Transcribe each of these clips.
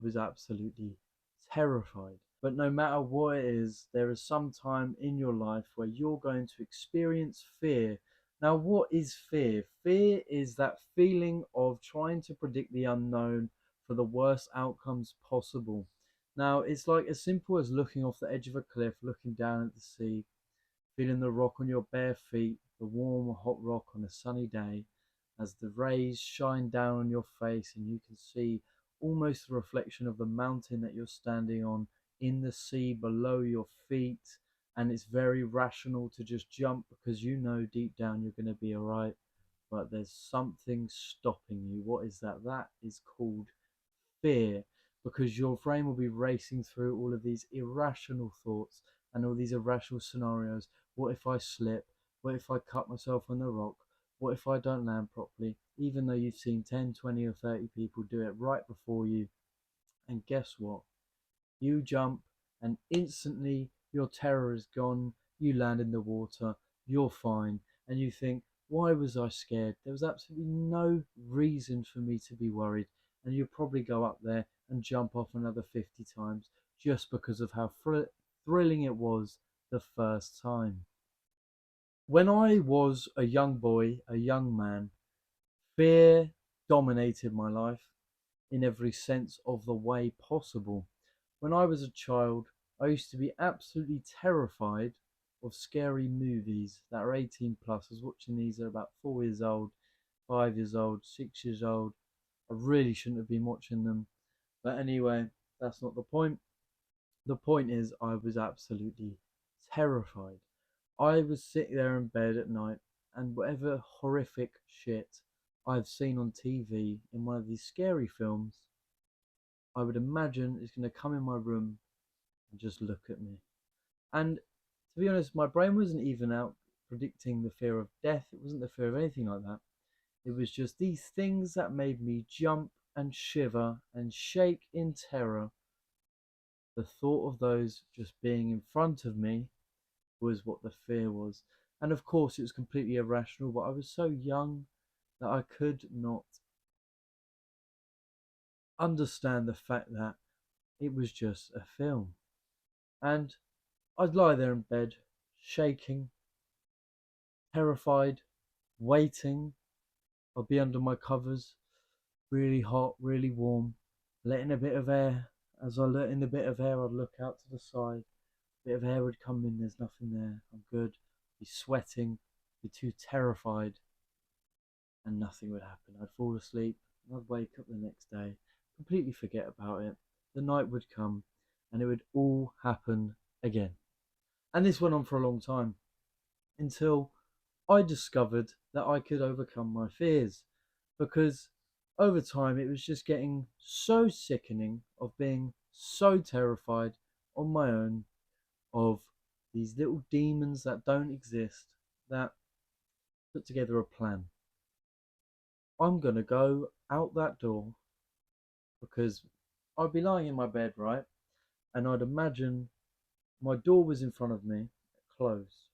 was absolutely terrified. But no matter what it is, there is some time in your life where you're going to experience fear. Now, what is fear? Fear is that feeling of trying to predict the unknown for the worst outcomes possible. Now, it's like as simple as looking off the edge of a cliff, looking down at the sea, feeling the rock on your bare feet, the warm, hot rock on a sunny day, as the rays shine down on your face and you can see almost the reflection of the mountain that you're standing on in the sea below your feet. And it's very rational to just jump because you know deep down you're going to be all right, but there's something stopping you. What is that? That is called fear, because your brain will be racing through all of these irrational thoughts and all these irrational scenarios. What if I slip? What if I cut myself on the rock? What if I don't land properly? Even though you've seen 10, 20, or 30 people do it right before you. And guess what? You jump and instantly your terror is gone. You land in the water, you're fine, and you think, why was I scared? There was absolutely no reason for me to be worried. And you'll probably go up there and jump off another 50 times just because of how thrilling it was the first time. When I was a young boy, a young man, fear dominated my life in every sense of the way possible. When I was a child, I used to be absolutely terrified of scary movies that are 18 plus. I was watching these at about 4 years old, 5 years old, 6 years old. I really shouldn't have been watching them. But anyway, that's not the point. The point is, I was absolutely terrified. I would sit there in bed at night, and whatever horrific shit I've seen on TV in one of these scary films, I would imagine is going to come in my room and just look at me. And to be honest, my brain wasn't even out predicting the fear of death. It wasn't the fear of anything like that. It was just these things that made me jump and shiver and shake in terror. The thought of those just being in front of me was what the fear was. And of course, it was completely irrational, but I was so young that I could not understand the fact that it was just a film. And I'd lie there in bed, shaking, terrified, waiting. I'd be under my covers, really hot, really warm, letting a bit of air. As I let in a bit of air, I'd look out to the side. A bit of air would come in, there's nothing there. I'm good. Be sweating, be too terrified, and nothing would happen. I'd fall asleep, and I'd wake up the next day, completely forget about it. The night would come, and it would all happen again. And this went on for a long time until I discovered that I could overcome my fears, because over time it was just getting so sickening of being so terrified on my own of these little demons that don't exist, that put together a plan. I'm going to go out that door, because I'd be lying in my bed, right? And I'd imagine my door was in front of me, closed.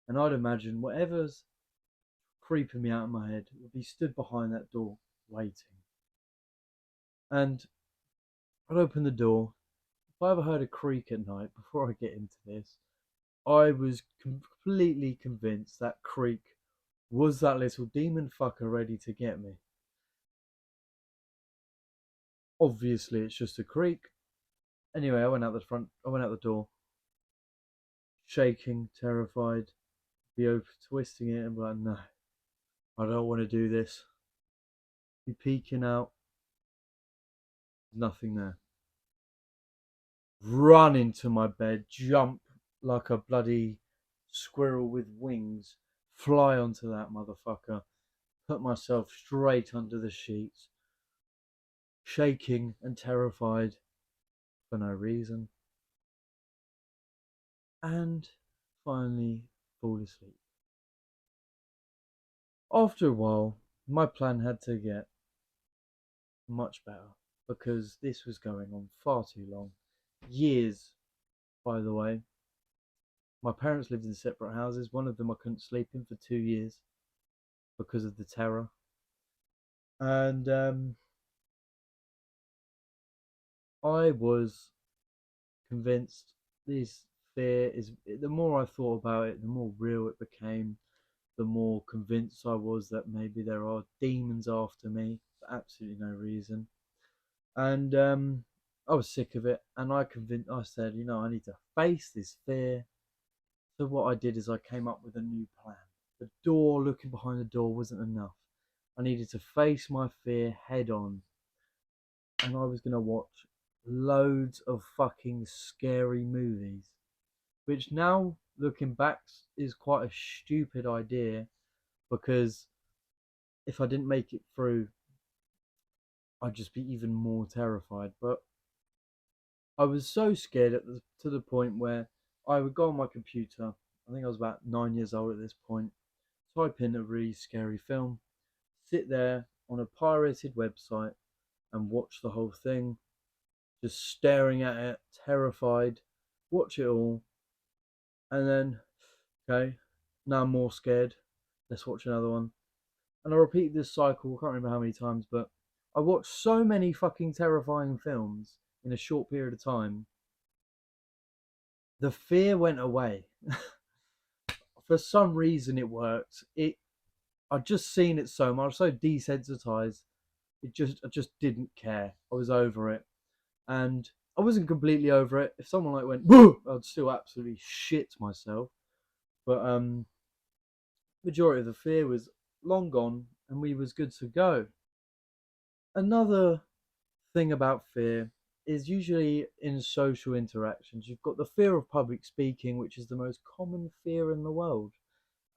And I'd imagine whatever's creeping me out of my head would be stood behind that door, waiting. And I'd open the door. If I ever heard a creak at night, before I get into this, I was completely convinced that creak was that little demon fucker ready to get me. Obviously, it's just a creak. Anyway, I went out the door, shaking, terrified, be over twisting it and be like, no, I don't want to do this. Be peeking out, nothing there. Run into my bed, jump like a bloody squirrel with wings, fly onto that motherfucker, put myself straight under the sheets, shaking and terrified for no reason, and finally fall asleep. After a while, my plan had to get much better, because this was going on far too long. Years, by the way. My parents lived in separate houses. One of them I couldn't sleep in for 2 years because of the terror. And I was convinced this fear is, the more I thought about it, the more real it became, the more convinced I was that maybe there are demons after me for absolutely no reason. And I was sick of it, and I said, I need to face this fear. So what I did is I came up with a new plan. The door, looking behind the door, wasn't enough. I needed to face my fear head on, and I was gonna watch loads of fucking scary movies, which now looking back is quite a stupid idea, because if I didn't make it through, I'd just be even more terrified. But I was so scared to the point where I would go on my computer. I think I was about 9 years old at this point. Type in a really scary film, sit there on a pirated website and watch the whole thing, just staring at it, terrified, watch it all, and then, okay, now I'm more scared. Let's watch another one. And I repeated this cycle, I can't remember how many times, but I watched so many fucking terrifying films in a short period of time. The fear went away. For some reason it worked. I'd just seen it so much, I was so desensitized. I just didn't care. I was over it. And I wasn't completely over it. If someone like went, whoa, I'd still absolutely shit myself. But majority of the fear was long gone, and we was good to go. Another thing about fear is usually in social interactions. You've got the fear of public speaking, which is the most common fear in the world,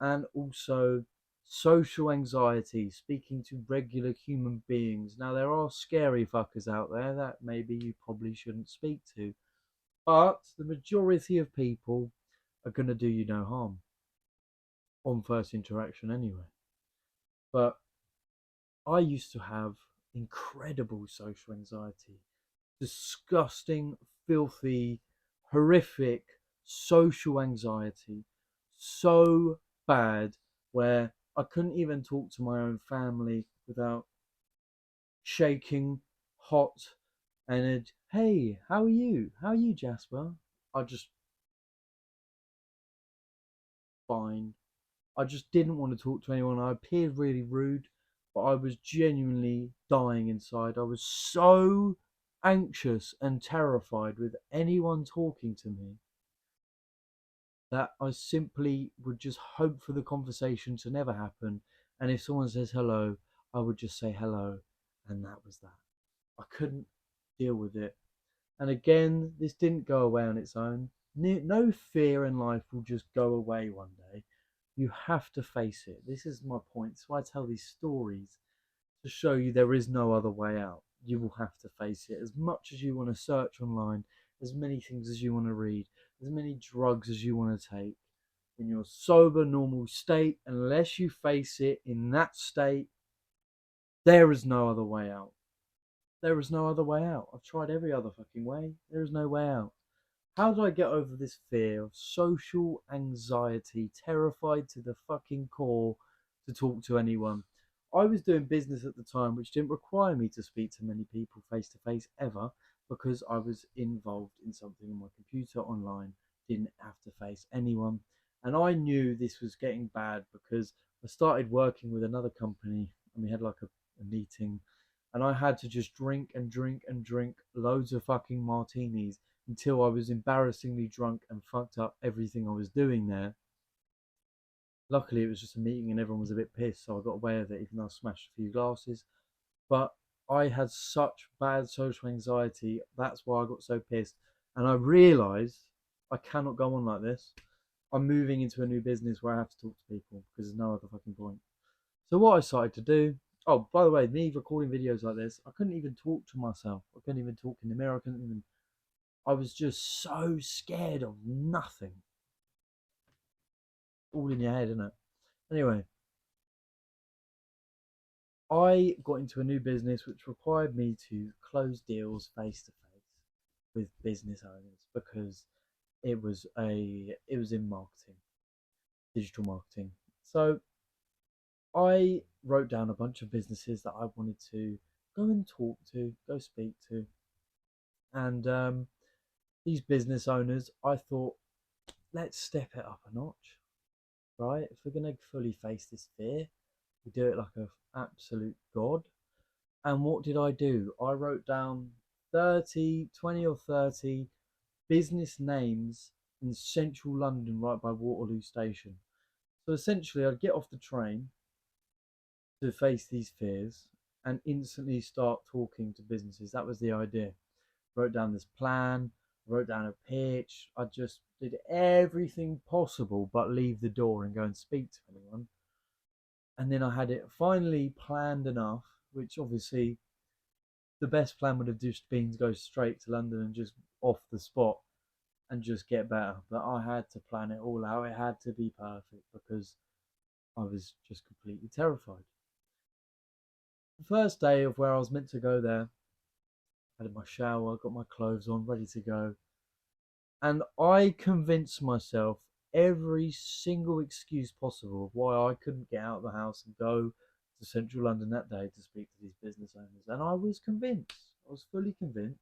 and also social anxiety, speaking to regular human beings. Now, there are scary fuckers out there that maybe you probably shouldn't speak to, but the majority of people are going to do you no harm on first interaction anyway. But I used to have incredible social anxiety, disgusting, filthy, horrific social anxiety, so bad where I couldn't even talk to my own family without shaking, hot, and hey, how are you? How are you, Jasper? I just fine. I just didn't want to talk to anyone. I appeared really rude, but I was genuinely dying inside. I was so anxious and terrified with anyone talking to me that I simply would just hope for the conversation to never happen. And if someone says hello, I would just say hello, and that was that. I couldn't deal with it. And again, this didn't go away on its own. No fear in life will just go away one day. You have to face it. This is my point. So I tell these stories to show you there is no other way out. You will have to face it. As much as you want to search online, as many things as you want to read, as many drugs as you want to take, in your sober, normal state, unless you face it in that state, there is no other way out. There is no other way out. I've tried every other fucking way. There is no way out. How did I get over this fear of social anxiety, terrified to the fucking core to talk to anyone? I was doing business at the time, which didn't require me to speak to many people face to face ever, because I was involved in something on my computer online, didn't have to face anyone. And I knew this was getting bad because I started working with another company, and we had like a meeting, and I had to just drink and drink and drink loads of fucking martinis until I was embarrassingly drunk and fucked up everything I was doing there. Luckily, it was just a meeting and everyone was a bit pissed, so I got away with it, even though I smashed a few glasses. But I had such bad social anxiety, that's why I got so pissed. And I realised I cannot go on like this. I'm moving into a new business where I have to talk to people because there's no other fucking point. So what I started to do, oh, by the way, me recording videos like this, I couldn't even talk to myself. I couldn't even talk in the mirror. I was just so scared of nothing. All in your head, isn't it? Anyway, I got into a new business which required me to close deals face to face with business owners because it was in marketing, digital marketing. So I wrote down a bunch of businesses that I wanted to go and talk to, go speak to, And these business owners, I thought, let's step it up a notch, right? If we're going to fully face this fear, we do it like an absolute god. And what did I do? I wrote down 20 or 30 business names in central London, right by Waterloo Station. So essentially, I'd get off the train to face these fears and instantly start talking to businesses. That was the idea. Wrote down this plan, wrote down a pitch. I just did everything possible but leave the door and go and speak to anyone. And then I had it finally planned enough, which obviously the best plan would have just been to go straight to London and just off the spot and just get better. But I had to plan it all out. It had to be perfect because I was just completely terrified. The first day of where I was meant to go there, I had my shower, got my clothes on, ready to go. And I convinced myself every single excuse possible of why I couldn't get out of the house and go to central London that day to speak to these business owners. And I was convinced. I was fully convinced.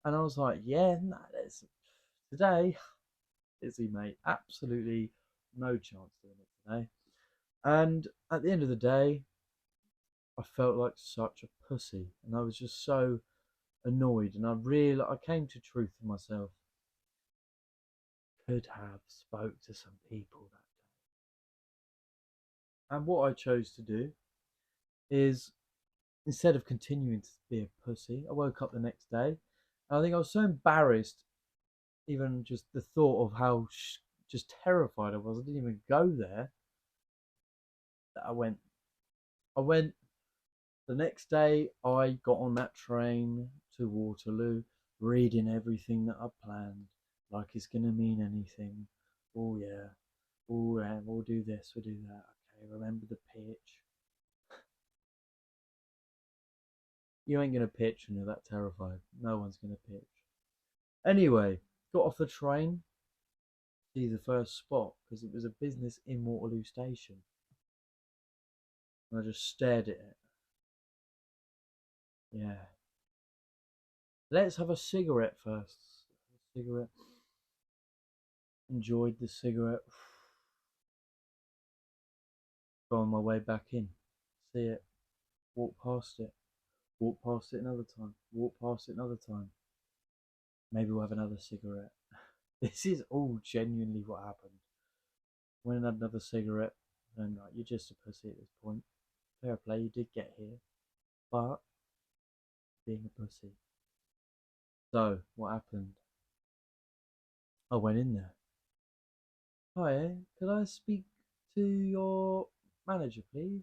And I was like, yeah, nah, today, busy, mate. Absolutely no chance doing it today. And at the end of the day, I felt like such a pussy. And I was just so annoyed. And I came to truth to myself. Could have spoke to some people that day. And what I chose to do is, instead of continuing to be a pussy, I woke up the next day. And I think I was so embarrassed, even just the thought of how just terrified I was. I didn't even go there. That I went the next day. I got on that train to Waterloo, reading everything that I planned, like it's gonna mean anything. Oh yeah, oh yeah, we'll do this, we'll do that. Okay, remember the pitch. You ain't gonna pitch when you're that terrified. No one's gonna pitch. Anyway, got off the train, see the first spot because it was a business in Waterloo Station. And I just stared at it. Yeah. Let's have a cigarette first. Cigarette. Enjoyed the cigarette. Go on my way back in. See it. Walk past it. Walk past it another time. Walk past it another time. Maybe we'll have another cigarette. This is all genuinely what happened. Went and had another cigarette. And like, you're just a pussy at this point. Fair play, you did get here. But being a pussy. So, what happened? I went in there. Hi, could I speak to your manager, please?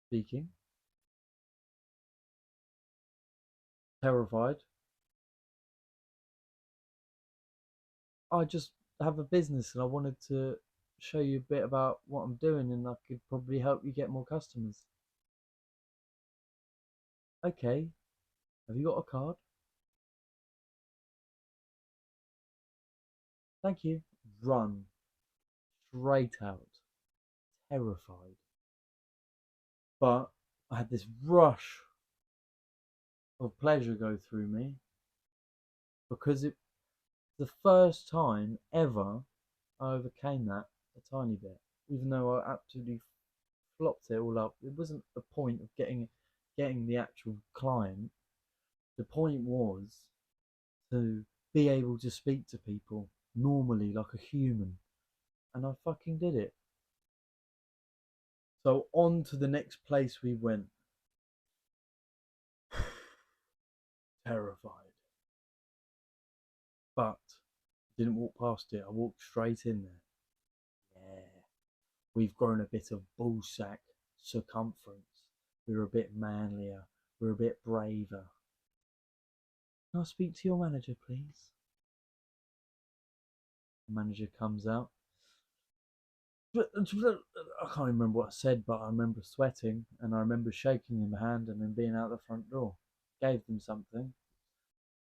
Speaking. Terrified. I just have a business and I wanted to show you a bit about what I'm doing and I could probably help you get more customers. Okay, have you got a card? Thank you. Run straight out, terrified. But I had this rush of pleasure go through me because it was the first time ever I overcame that a tiny bit, even though I absolutely flopped it all up. It wasn't the point of getting the actual client. The point was to be able to speak to people normally like a human, and I fucking did it. So on to the next place we went. Terrified, but didn't walk past it. I walked straight in there. Yeah, we've grown a bit of ballsack circumference. We're a bit manlier. We're a bit braver. Can I speak to your manager, please? The manager comes out. I can't remember what I said, but I remember sweating and I remember shaking in my hand and then being out the front door. Gave them something.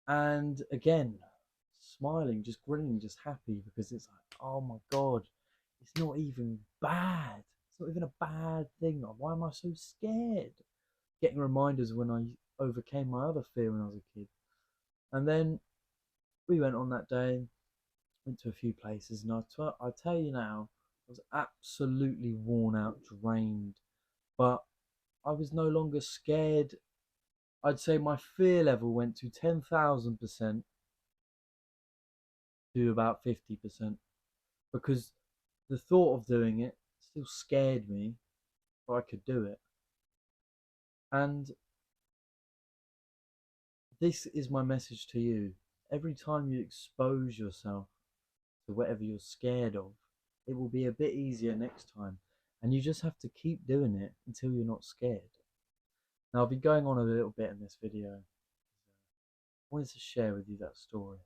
And again, smiling, just grinning, just happy because it's like, oh my God, it's not even bad. It's not even a bad thing. Why am I so scared? Getting reminders when I overcame my other fear when I was a kid. And then we went on that day, went to a few places, and I tell you now, I was absolutely worn out, drained, but I was no longer scared. I'd say my fear level went to 10,000% to about 50% because the thought of doing it still scared me, but I could do it. And this is my message to you. Every time you expose yourself to whatever you're scared of, it will be a bit easier next time. And you just have to keep doing it until you're not scared. Now, I'll be going on a little bit in this video. I wanted to share with you that story.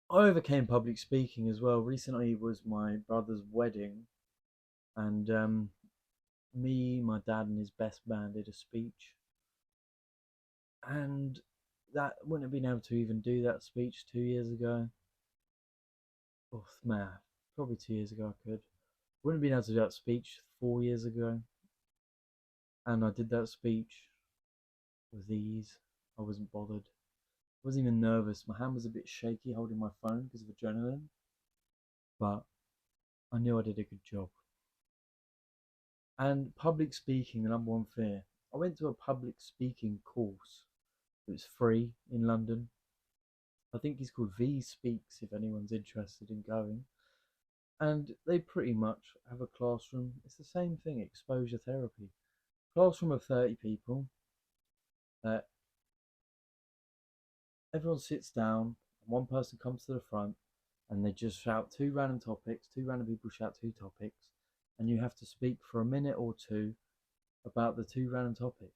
I overcame public speaking as well. Recently was my brother's wedding, and me, my dad, and his best man did a speech. And that wouldn't have been able to even do that speech 2 years ago. Oh, man, probably 2 years ago I could. Wouldn't have been able to do that speech 4 years ago. And I did that speech with ease. I wasn't bothered. I wasn't even nervous. My hand was a bit shaky holding my phone because of adrenaline. But I knew I did a good job. And public speaking, the number one fear. I went to a public speaking course. It was free in London. I think it's called V Speaks if anyone's interested in going. And they pretty much have a classroom. It's the same thing, exposure therapy. Classroom of 30 people. Everyone sits down, and one person comes to the front, and they just shout two random topics. Two random people shout two topics, and you have to speak for a minute or two about the two random topics.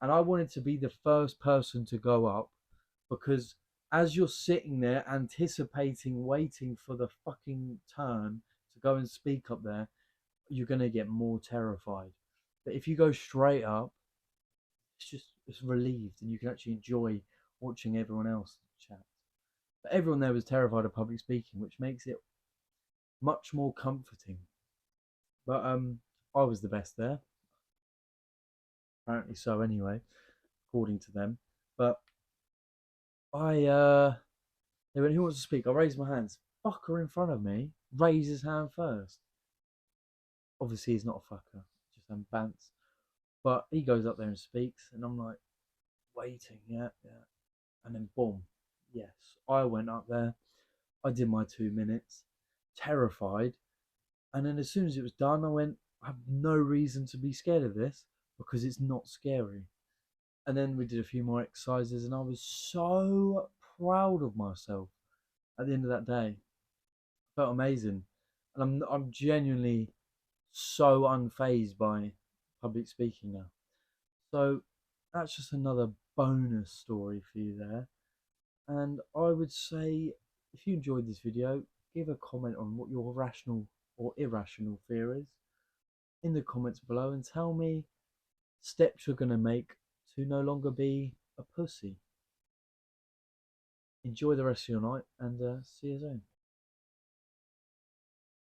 And I wanted to be the first person to go up because as you're sitting there anticipating, waiting for the fucking turn to go and speak up there, you're going to get more terrified. But if you go straight up, it's relieved and you can actually enjoy watching everyone else chat. But everyone there was terrified of public speaking, which makes it much more comforting. But I was the best there, apparently so anyway, according to them. But they went, who wants to speak? I raised my hands. Fucker in front of me raised his hand first. Obviously he's not a fucker, just some bants. But he goes up there and speaks, and I'm like waiting, yeah. And then boom, yes, I went up there. I did my 2 minutes, terrified. And then as soon as it was done, I went, I have no reason to be scared of this because it's not scary. And then we did a few more exercises, and I was so proud of myself at the end of that day. I felt amazing. And I'm genuinely so unfazed by public speaking now. So that's just another bonus story for you there. And I would say if you enjoyed this video, give a comment on what your rational or irrational fear is in the comments below, and tell me steps you're going to make to no longer be a pussy. Enjoy the rest of your night, and see you soon.